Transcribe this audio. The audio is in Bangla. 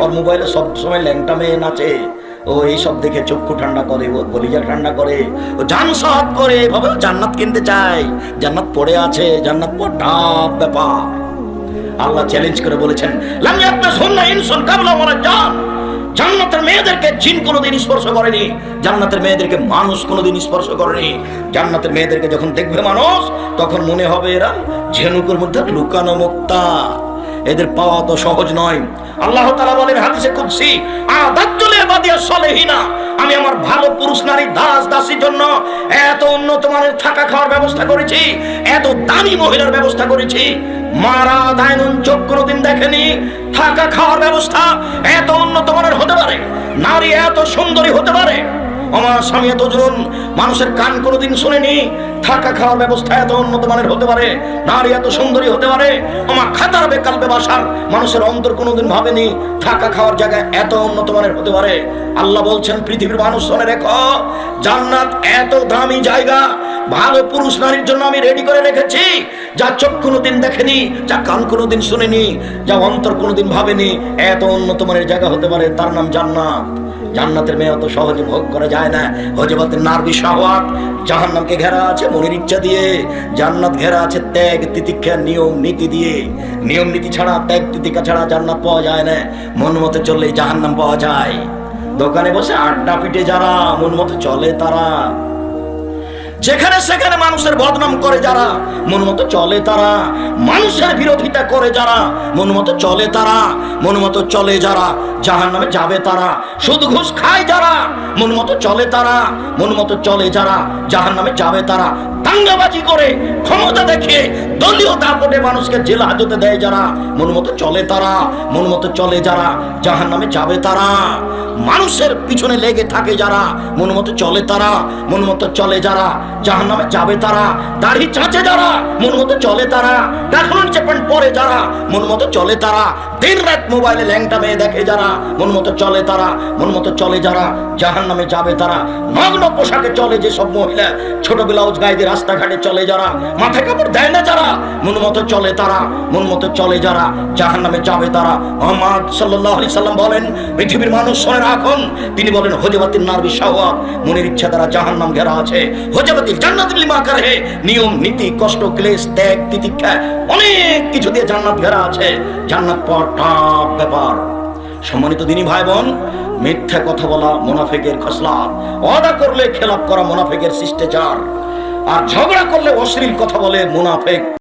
और मोबाइले सब समय ল্যাংটা মেয়ে নাচে, ও এইসব দেখে চক্ষু ঠান্ডা করে, ও কলিজা ঠান্ডা করে, ও জান সাত করে, এভাবে জান্নাত কিনতে চায়। জান্নাত পড়ে আছে, জান্নাত পড় টাফ ব্যাপার। আল্লাহ চ্যালেঞ্জ করে বলেছেন, লাম ইয়াতমাসুন্না ইনসুন কাবলা ওয়ালা জান। জান্নাতের মেয়েদেরকে জিন কোনোদিন স্পর্শ করেনি, জান্নাতের মেয়েদেরকে মানুষ কোনোদিন স্পর্শ করেনি। জান্নাতের মেয়েদেরকে যখন দেখবে মানুষ, তখন মনে হবে এরা ঝিনুকের মধ্যে লুকানো মুক্তা, এদের পাওয়া তো সহজ নয়। আল্লাহ তাআলা বলেন হাদিসে কুদসি, আ'দাতু লিবাদিয়াস সালিহিনা, আমি আমার ভালো পুরুষ নারী দাস দাসীর জন্য এত উন্নত মানের থাকা খাওয়ার ব্যবস্থা করেছি, এত দামি মহিলার ব্যবস্থা করেছি, মারা দায়নুন চোখ কোনোদিন দেখেনি। থাকা খাওয়ার ব্যবস্থা এত উন্নত মানের হতে পারে, নারী এত সুন্দরী হতে পারে, আমার স্বামী এত জন মানুষের কান কোনোদিন শুনেনি। থাকা খাওয়ার ব্যবস্থা এত উন্নত মানের হতে পারে, নারী এত সুন্দরী হতে পারে, আমার খাতার বেকালবে বাসার মানুষের অন্তর কোনোদিন ভাবেনি থাকা খাওয়ার জায়গা এত উন্নত মানের হতে পারে। আল্লাহ বলছেন, পৃথিবীর মানুষ শুনে রেখো, জান্নাত এত দামি জায়গা ভালো পুরুষ নারীর জন্য আমি রেডি করে রেখেছি, যা চোখ কোনোদিন দেখেনি, যা কান কোনোদিন শুনেনি, যা অন্তর কোনোদিন ভাবেনি, এত উন্নত মানের জায়গা হতে পারে, তার নাম জান্নাত। জান্নাতের মেয়ে অত সহজে ভোগ করা যায় না। হযরতের নারবি শাহওয়াত, জাহান্নামকে ঘেরা আছে মনের ইচ্ছা দিয়ে, জান্নাত ঘেরা আছে ত্যাগ তিতিক্ষা নিয়ম নীতি দিয়ে। নিয়ম নীতি ছাড়া, ত্যাগ তিতিক্ষা ছাড়া জান্নাত পাওয়া যায় না। মন মতো চললেই জাহান্নাম পাওয়া যায়। দোকানে বসে আড্ডা পিটে যারা, মন মতো চলে তারা, যেখানে সেখানে মানুষের বদনাম করে যারা, মন মতো চলে তারা, মানুষের বিরোধিতা করে যারা, মন মতো চলে তারা, মন মতো চলে যারা, জাহান্নামে যাবে তারা। সুদ ঘুষ খায় যারা, মন মতো চলে তারা, মন মতো চলে যারা, জাহান্নামে যাবে তারা। দাঙ্গাবাজি করে, ক্ষমতা দেখে, দলীয় দাপটে মানুষকে জেল হাজতে দেয় যারা, মন মতো চলে তারা, মন মতো চলে যারা, জাহান্নামে যাবে তারা। মানুষের পিছনে লেগে থাকে যারা, মন মতো চলে তারা, মন মতো চলে যারা, জাহান্নামে যাবে তারা। দাড়ি চাঁচে যারা, মন মতো চলে তারা, ডাকলন চেপেন পরে যারা, মন মতো চলে তারা। দিন রাত মোবাইলে ল্যাংটা মেয়ে দেখে যারা, মন মতো চলে তারা, মন মতো চলে যারা, জাহান্নামে যাবে তারা। নগ্ন পোশাকে চলে যেসব মহিলা, ছোট ব্লাউজ গায়ে দিয়ে রাস্তাঘাটে চলে যারা, মাথায় কাপড় দেয় না যারা, মন মতো চলে তারা, মন মতো চলে যারা, জাহান্নামে যাবে তারা। মুহাম্মদ সাল্লাল্লাহু আলাইহি সাল্লাম বলেন, পৃথিবীর মানুষ শুনে রাখুন, তিনি বলেন, হযরতের নারবি শাহওয়াত, মনের ইচ্ছা দ্বারা জাহান্নাম ঘেরা আছে। হযরতের জান্নাতুল লিমা কারহে, নিয়ম নীতি কষ্ট ক্লেশ ত্যাগ তিতিক্ষা অনেক কিছু দিয়ে জান্নাত ঘেরা আছে। জান্নাত পাওয়া টাফ ব্যাপার। সম্মানিত দিনী ভাই বোন, মিথ্যা কথা বলা মুনাফিকের খসলাত, ওয়াদা করলে খেলাপ করা মুনাফিকের শিষ্টাচার, আর ঝগড়া করলে অশ্লীল কথা বলে মুনাফিক।